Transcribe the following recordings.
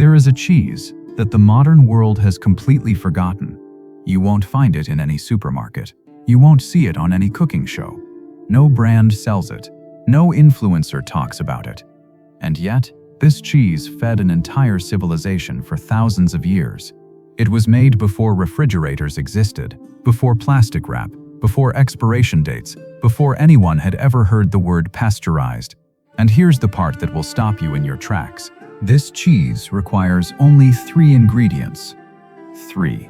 There is a cheese that the modern world has completely forgotten. You won't find it in any supermarket. You won't see it on any cooking show. No brand sells it. No influencer talks about it. And yet, this cheese fed an entire civilization for thousands of years. It was made before refrigerators existed, before plastic wrap, before expiration dates, before anyone had ever heard the word pasteurized. And here's the part that will stop you in your tracks. This cheese requires only 3 ingredients. 3.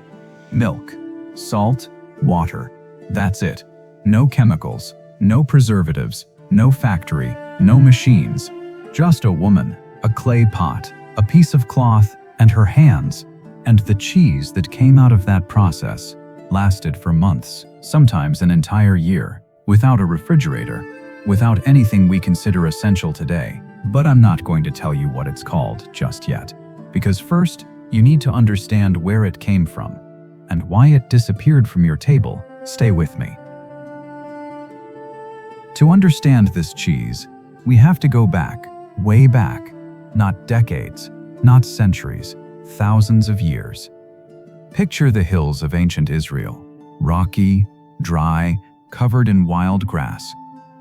Milk, salt, water. That's it. No chemicals, no preservatives, no factory, no machines. Just a woman, a clay pot, a piece of cloth, and her hands. And the cheese that came out of that process lasted for months, sometimes an entire year, without a refrigerator, without anything we consider essential today. But I'm not going to tell you what it's called just yet, because first, you need to understand where it came from and why it disappeared from your table. Stay with me. To understand this cheese, we have to go back, way back, not decades, not centuries, thousands of years. Picture the hills of ancient Israel, rocky, dry, covered in wild grass,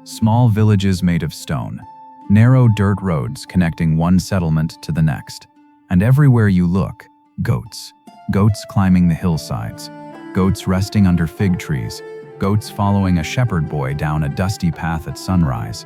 small villages made of stone, narrow dirt roads connecting one settlement to the next, and everywhere you look, goats. Goats climbing the hillsides, goats resting under fig trees, goats following a shepherd boy down a dusty path at sunrise.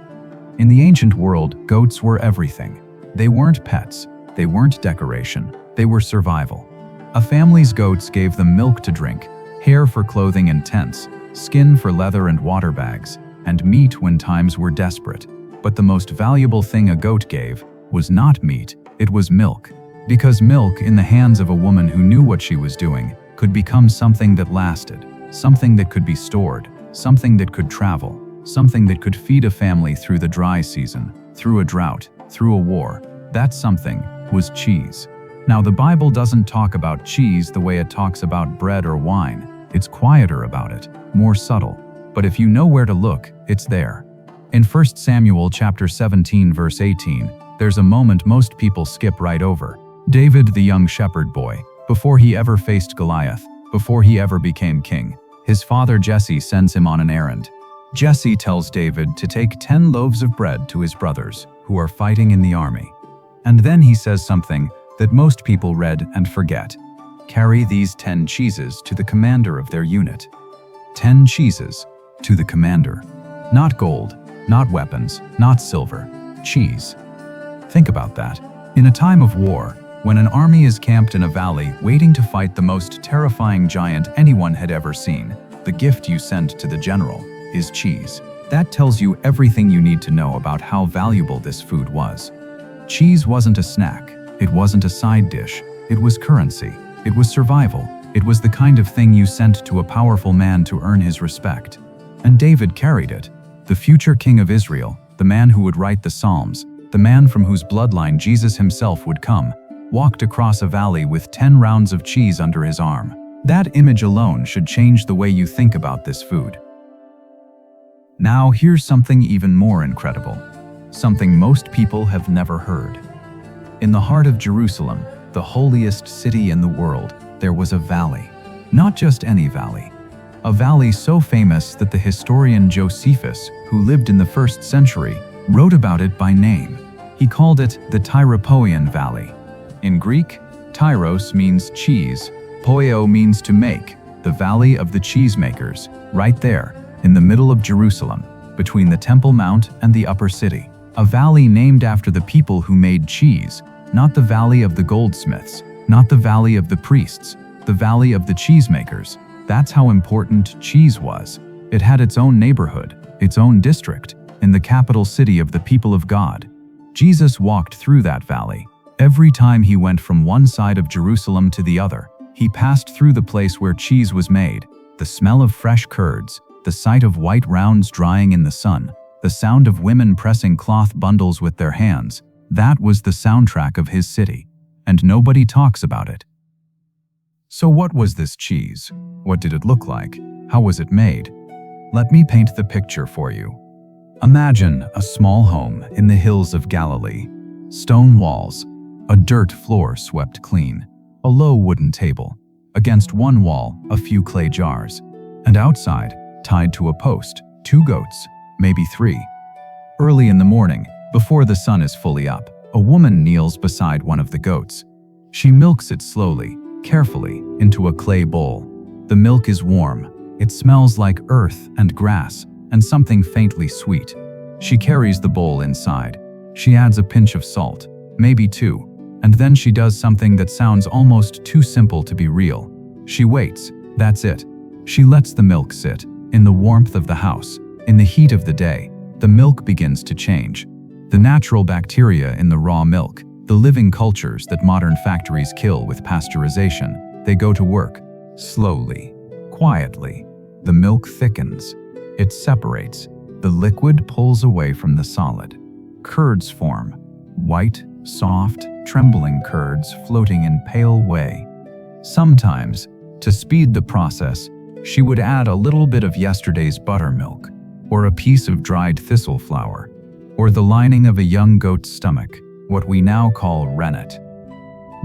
In the ancient world, goats were everything. They weren't pets, they weren't decoration, they were survival. A family's goats gave them milk to drink, hair for clothing and tents, skin for leather and water bags, and meat when times were desperate. But the most valuable thing a goat gave was not meat, it was milk. Because milk in the hands of a woman who knew what she was doing could become something that lasted, something that could be stored, something that could travel, something that could feed a family through the dry season, through a drought, through a war. That something was cheese. Now, the Bible doesn't talk about cheese the way it talks about bread or wine. It's quieter about it, more subtle. But if you know where to look, it's there. In 1 Samuel chapter 17 verse 18, there's a moment most people skip right over. David, the young shepherd boy, before he ever faced Goliath, before he ever became king, his father Jesse sends him on an errand. Jesse tells David to take 10 loaves of bread to his brothers, who are fighting in the army. And then he says something that most people read and forget. Carry these 10 cheeses to the commander of their unit. 10 cheeses to the commander. Not gold, not weapons, not silver, cheese. Think about that. In a time of war, when an army is camped in a valley waiting to fight the most terrifying giant anyone had ever seen, the gift you send to the general is cheese. That tells you everything you need to know about how valuable this food was. Cheese wasn't a snack. It wasn't a side dish. It was currency. It was survival. It was the kind of thing you sent to a powerful man to earn his respect. And David carried it. The future king of Israel, the man who would write the Psalms, the man from whose bloodline Jesus himself would come, walked across a valley with 10 rounds of cheese under his arm. That image alone should change the way you think about this food. Now here's something even more incredible. Something most people have never heard. In the heart of Jerusalem, the holiest city in the world, there was a valley. Not just any valley. A valley so famous that the historian Josephus, who lived in the 1st century, wrote about it by name. He called it the Tyropoeon Valley. In Greek, Tyros means cheese, poio means to make, the Valley of the Cheesemakers, right there, in the middle of Jerusalem, between the Temple Mount and the upper city. A valley named after the people who made cheese, not the valley of the goldsmiths, not the valley of the priests, the valley of the cheesemakers. That's how important cheese was. It had its own neighborhood, its own district, in the capital city of the people of God. Jesus walked through that valley. Every time he went from one side of Jerusalem to the other, he passed through the place where cheese was made. The smell of fresh curds, the sight of white rounds drying in the sun, the sound of women pressing cloth bundles with their hands, that was the soundtrack of his city. And nobody talks about it. So what was this cheese? What did it look like? How was it made? Let me paint the picture for you. Imagine a small home in the hills of Galilee. Stone walls, A dirt floor swept clean, a low wooden table, against one wall a few clay jars, and outside, tied to a post, 2 goats, maybe 3. Early in the morning, before the sun is fully up, a woman kneels beside one of the goats. She milks it slowly, carefully, into a clay bowl. The milk is warm. It smells like earth and grass and something faintly sweet. She carries the bowl inside. She adds a pinch of salt, maybe 2, and then she does something that sounds almost too simple to be real. She waits. That's it. She lets the milk sit. In the warmth of the house, in the heat of the day, the milk begins to change. The natural bacteria in the raw milk, the living cultures that modern factories kill with pasteurization, they go to work. Slowly, quietly, the milk thickens. It separates. The liquid pulls away from the solid. Curds form. White, soft, trembling curds floating in pale whey. Sometimes, to speed the process, she would add a little bit of yesterday's buttermilk, or a piece of dried thistle flour, or the lining of a young goat's stomach, what we now call rennet.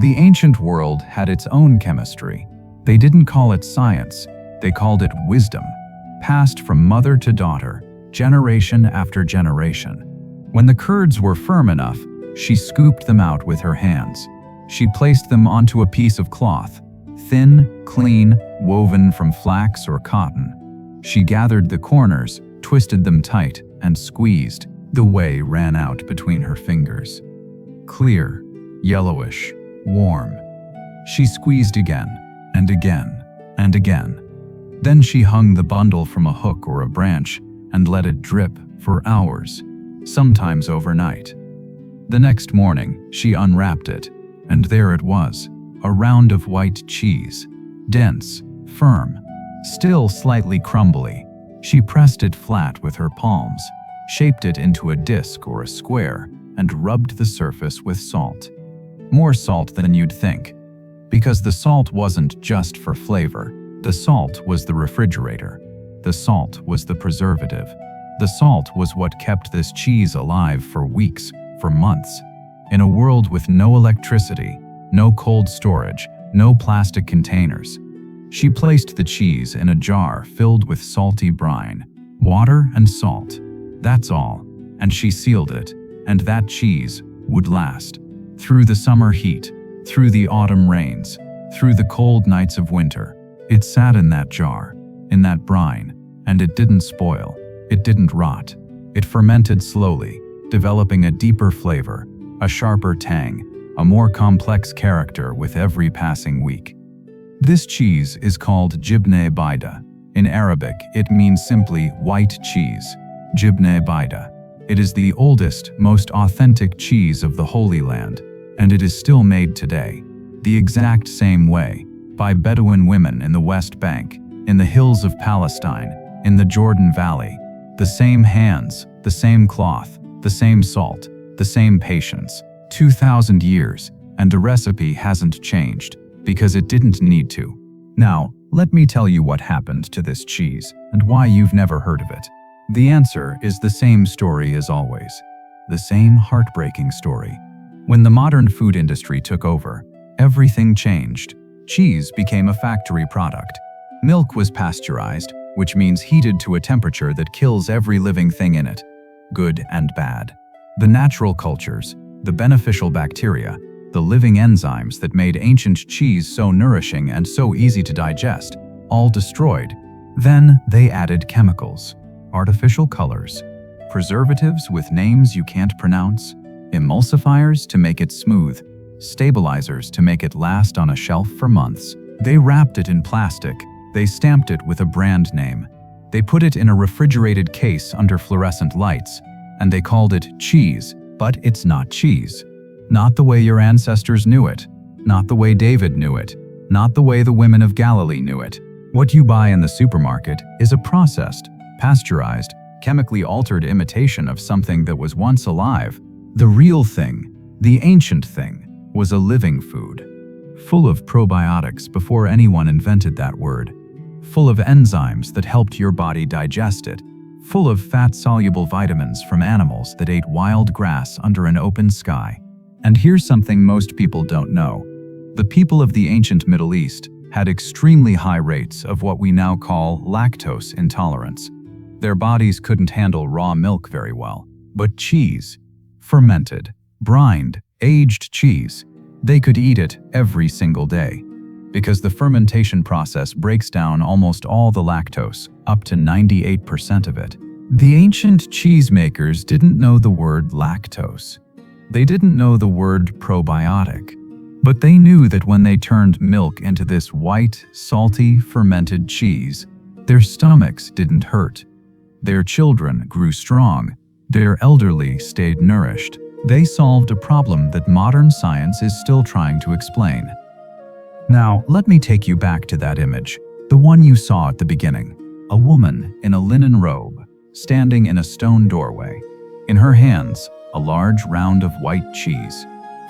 The ancient world had its own chemistry. They didn't call it science, they called it wisdom, passed from mother to daughter, generation after generation. When the curds were firm enough, she scooped them out with her hands. She placed them onto a piece of cloth, thin, clean, woven from flax or cotton. She gathered the corners, twisted them tight, and squeezed. The whey ran out between her fingers. Clear, yellowish, warm. She squeezed again, and again, and again. Then she hung the bundle from a hook or a branch and let it drip for hours, sometimes overnight. The next morning, she unwrapped it, and there it was, a round of white cheese, dense, firm, still slightly crumbly. She pressed it flat with her palms, shaped it into a disc or a square, and rubbed the surface with salt. More salt than you'd think, because the salt wasn't just for flavor. The salt was the refrigerator. The salt was the preservative. The salt was what kept this cheese alive for weeks, for months. In a world with no electricity, no cold storage, no plastic containers, she placed the cheese in a jar filled with salty brine, water and salt. That's all. And she sealed it, and that cheese would last. Through the summer heat, through the autumn rains, through the cold nights of winter. It sat in that jar, in that brine, and it didn't spoil. It didn't rot. It fermented slowly, developing a deeper flavor, a sharper tang, a more complex character with every passing week. This cheese is called jibne baida. In Arabic, it means simply white cheese. Jibne baida. It is the oldest, most authentic cheese of the Holy Land, and it is still made today, the exact same way, by Bedouin women in the West Bank, in the hills of Palestine, in the Jordan Valley. The same hands, the same cloth, the same salt, the same patience. 2,000 years, and the recipe hasn't changed, because it didn't need to. Now, let me tell you what happened to this cheese, and why you've never heard of it. The answer is the same story as always. The same heartbreaking story. When the modern food industry took over, everything changed. Cheese became a factory product. Milk was pasteurized, which means heated to a temperature that kills every living thing in it, good and bad. The natural cultures, the beneficial bacteria, the living enzymes that made ancient cheese so nourishing and so easy to digest, all destroyed. Then they added chemicals, artificial colors, preservatives with names you can't pronounce, emulsifiers to make it smooth, stabilizers to make it last on a shelf for months. They wrapped it in plastic. They stamped it with a brand name. They put it in a refrigerated case under fluorescent lights, and they called it cheese, but it's not cheese. Not the way your ancestors knew it, not the way David knew it, not the way the women of Galilee knew it. What you buy in the supermarket is a processed, pasteurized, chemically altered imitation of something that was once alive. The real thing, the ancient thing, was a living food, full of probiotics before anyone invented that word, full of enzymes that helped your body digest it, full of fat-soluble vitamins from animals that ate wild grass under an open sky, And here's something most people don't know. The people of the ancient Middle East had extremely high rates of what we now call lactose intolerance. Their bodies couldn't handle raw milk very well. But cheese, fermented, brined, aged cheese, they could eat it every single day. Because the fermentation process breaks down almost all the lactose, up to 98% of it. The ancient cheesemakers didn't know the word lactose. They didn't know the word probiotic. But they knew that when they turned milk into this white, salty, fermented cheese, their stomachs didn't hurt. Their children grew strong. Their elderly stayed nourished. They solved a problem that modern science is still trying to explain. Now, let me take you back to that image, the one you saw at the beginning. A woman in a linen robe, standing in a stone doorway. In her hands, a large round of white cheese,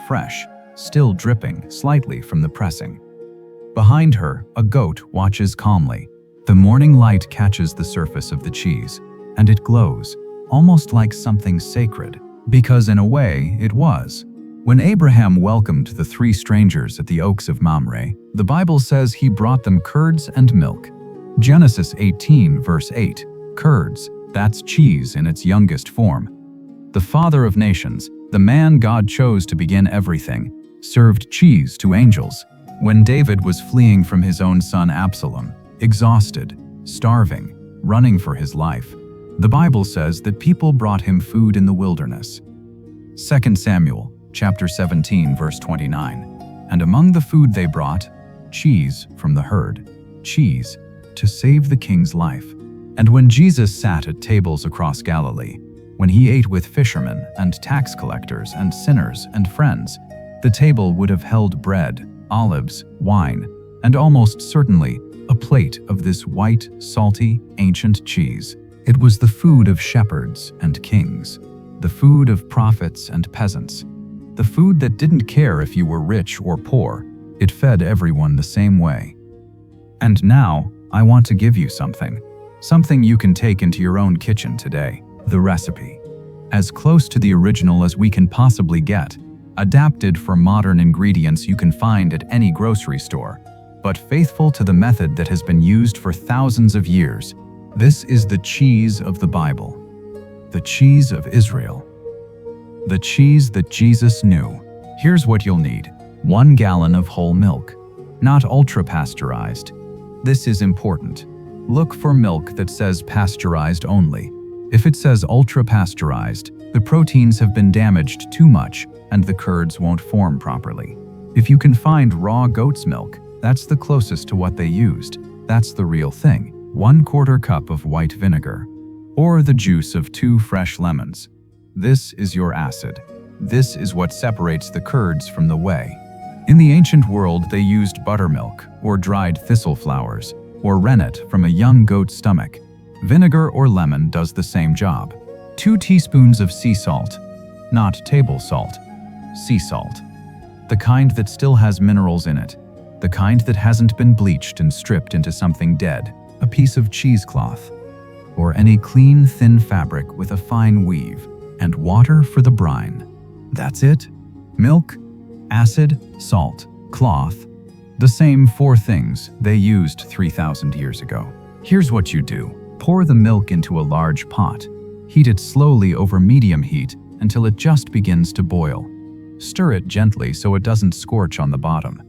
fresh, still dripping slightly from the pressing. Behind her, a goat watches calmly. The morning light catches the surface of the cheese, and it glows, almost like something sacred, because in a way, it was. When Abraham welcomed the 3 strangers at the Oaks of Mamre, the Bible says he brought them curds and milk. Genesis 18 verse 8, curds, that's cheese in its youngest form. The father of nations, the man God chose to begin everything, served cheese to angels. When David was fleeing from his own son Absalom, exhausted, starving, running for his life, the Bible says that people brought him food in the wilderness. 2 Samuel chapter 17 verse 29. And among the food they brought, cheese from the herd, cheese to save the king's life. And when Jesus sat at tables across Galilee, when he ate with fishermen and tax collectors and sinners and friends, the table would have held bread, olives, wine, and almost certainly a plate of this white, salty, ancient cheese. It was the food of shepherds and kings, the food of prophets and peasants, the food that didn't care if you were rich or poor. It fed everyone the same way. And now, I want to give you something you can take into your own kitchen today, the recipe. As close to the original as we can possibly get, adapted for modern ingredients you can find at any grocery store, but faithful to the method that has been used for thousands of years. This is the cheese of the Bible, the cheese of Israel, the cheese that Jesus knew. Here's what you'll need. 1 gallon of whole milk, not ultra-pasteurized. This is important. Look for milk that says pasteurized only. If it says ultra-pasteurized, the proteins have been damaged too much and the curds won't form properly. If you can find raw goat's milk, that's the closest to what they used. That's the real thing. 1/4 cup of white vinegar, or the juice of 2 fresh lemons. This is your acid. This is what separates the curds from the whey. In the ancient world, they used buttermilk, or dried thistle flowers, or rennet from a young goat's stomach. Vinegar or lemon does the same job. 2 teaspoons of sea salt, not table salt, sea salt. The kind that still has minerals in it, the kind that hasn't been bleached and stripped into something dead, a piece of cheesecloth, or any clean, thin fabric with a fine weave, and water for the brine. That's it. Milk, acid, salt, cloth, the same 4 things they used 3,000 years ago. Here's what you do. Pour the milk into a large pot. Heat it slowly over medium heat until it just begins to boil. Stir it gently so it doesn't scorch on the bottom.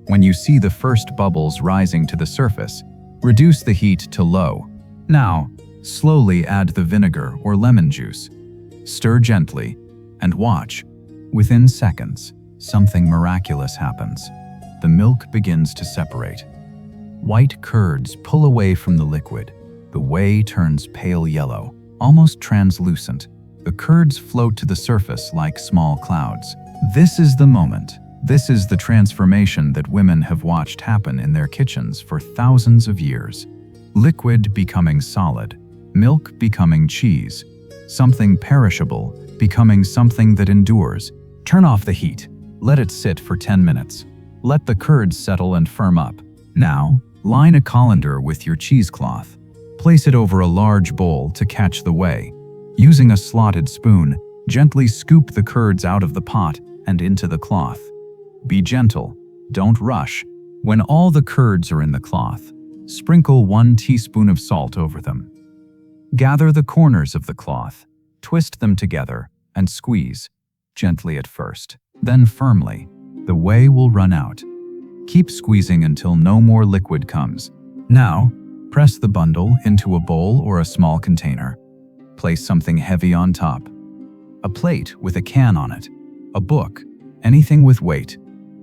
When you see the first bubbles rising to the surface, reduce the heat to low. Now, slowly add the vinegar or lemon juice. Stir gently and watch. Within seconds, something miraculous happens. The milk begins to separate. White curds pull away from the liquid. The whey turns pale yellow, almost translucent. The curds float to the surface like small clouds. This is the moment. This is the transformation that women have watched happen in their kitchens for thousands of years. Liquid becoming solid, milk becoming cheese, something perishable becoming something that endures. Turn off the heat. Let it sit for 10 minutes. Let the curds settle and firm up. Now, line a colander with your cheesecloth. Place it over a large bowl to catch the whey. Using a slotted spoon, gently scoop the curds out of the pot and into the cloth. Be gentle, don't rush. When all the curds are in the cloth, sprinkle 1 teaspoon of salt over them. Gather the corners of the cloth, twist them together, and squeeze, gently at first, then firmly. The whey will run out. Keep squeezing until no more liquid comes. Now, press the bundle into a bowl or a small container. Place something heavy on top. A plate with a can on it, a book, anything with weight.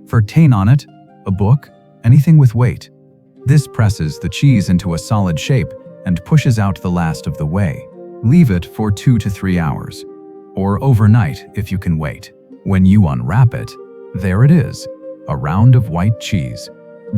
Fortain on it, a book, anything with weight. This presses the cheese into a solid shape and pushes out the last of the whey. Leave it for 2 to 3 hours, or overnight if you can wait. When you unwrap it, there it is, a round of white cheese,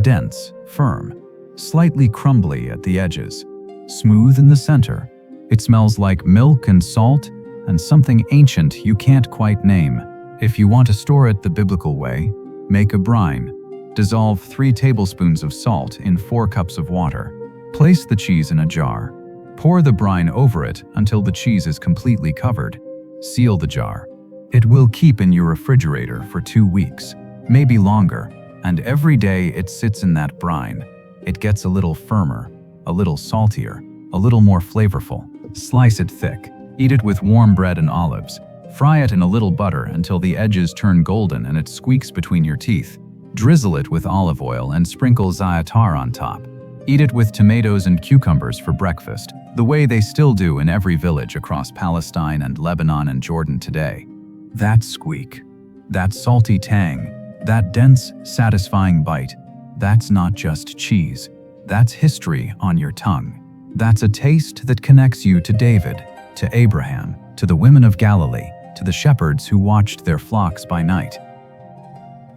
dense, firm, slightly crumbly at the edges, smooth in the center. It smells like milk and salt and something ancient you can't quite name. If you want to store it the biblical way, make a brine. Dissolve 3 tablespoons of salt in 4 cups of water. Place the cheese in a jar. Pour the brine over it until the cheese is completely covered. Seal the jar. It will keep in your refrigerator for 2 weeks, maybe longer, and every day it sits in that brine, it gets a little firmer, a little saltier, a little more flavorful. Slice it thick. Eat it with warm bread and olives. Fry it in a little butter until the edges turn golden and it squeaks between your teeth. Drizzle it with olive oil and sprinkle za'atar on top. Eat it with tomatoes and cucumbers for breakfast, the way they still do in every village across Palestine and Lebanon and Jordan today. That squeak, that salty tang, that dense, satisfying bite, that's not just cheese. That's history on your tongue. That's a taste that connects you to David, to Abraham, to the women of Galilee, to the shepherds who watched their flocks by night.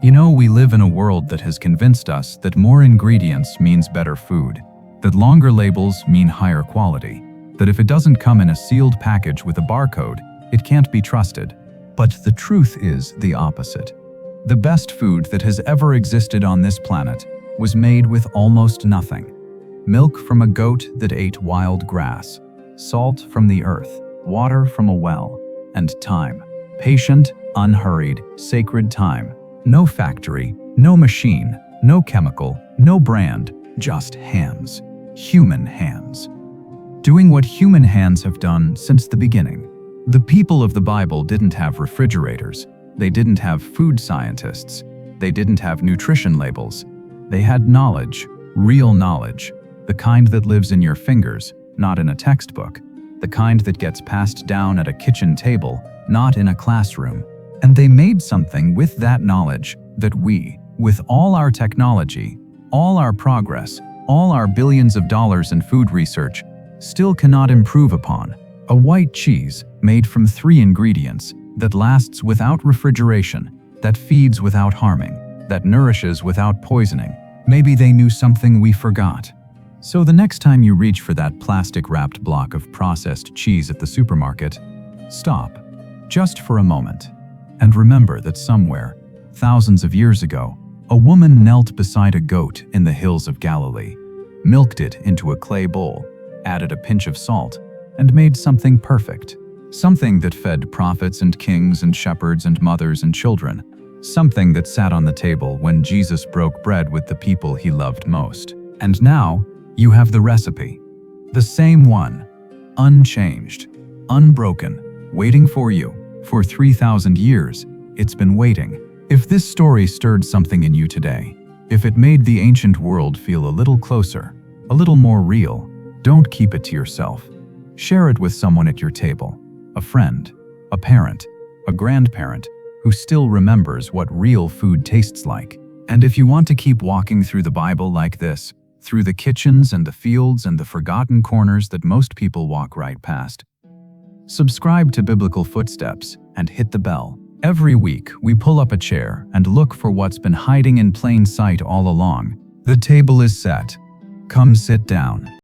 You know, we live in a world that has convinced us that more ingredients means better food, that longer labels mean higher quality, that if it doesn't come in a sealed package with a barcode, it can't be trusted. But the truth is the opposite. The best food that has ever existed on this planet was made with almost nothing. Milk from a goat that ate wild grass, salt from the earth, water from a well, and time. Patient, unhurried, sacred time. No factory, no machine, no chemical, no brand, just hands. Human hands. Doing what human hands have done since the beginning. The people of the Bible didn't have refrigerators. They didn't have food scientists. They didn't have nutrition labels. They had knowledge, real knowledge, the kind that lives in your fingers, not in a textbook, the kind that gets passed down at a kitchen table, not in a classroom. And they made something with that knowledge that we, with all our technology, all our progress, all our billions of dollars in food research, still cannot improve upon. A white cheese made from 3 ingredients that lasts without refrigeration, that feeds without harming, that nourishes without poisoning. Maybe they knew something we forgot. So the next time you reach for that plastic-wrapped block of processed cheese at the supermarket, stop, just for a moment. And remember that somewhere, thousands of years ago, a woman knelt beside a goat in the hills of Galilee, milked it into a clay bowl, added a pinch of salt, and made something perfect. Something that fed prophets and kings and shepherds and mothers and children. Something that sat on the table when Jesus broke bread with the people he loved most. And now, you have the recipe. The same one, unchanged, unbroken, waiting for you. For 3,000 years, it's been waiting. If this story stirred something in you today, if it made the ancient world feel a little closer, a little more real, don't keep it to yourself. Share it with someone at your table, a friend, a parent, a grandparent, who still remembers what real food tastes like. And if you want to keep walking through the Bible like this, through the kitchens and the fields and the forgotten corners that most people walk right past, subscribe to Biblical Footsteps and hit the bell. Every week, we pull up a chair and look for what's been hiding in plain sight all along. The table is set. Come sit down.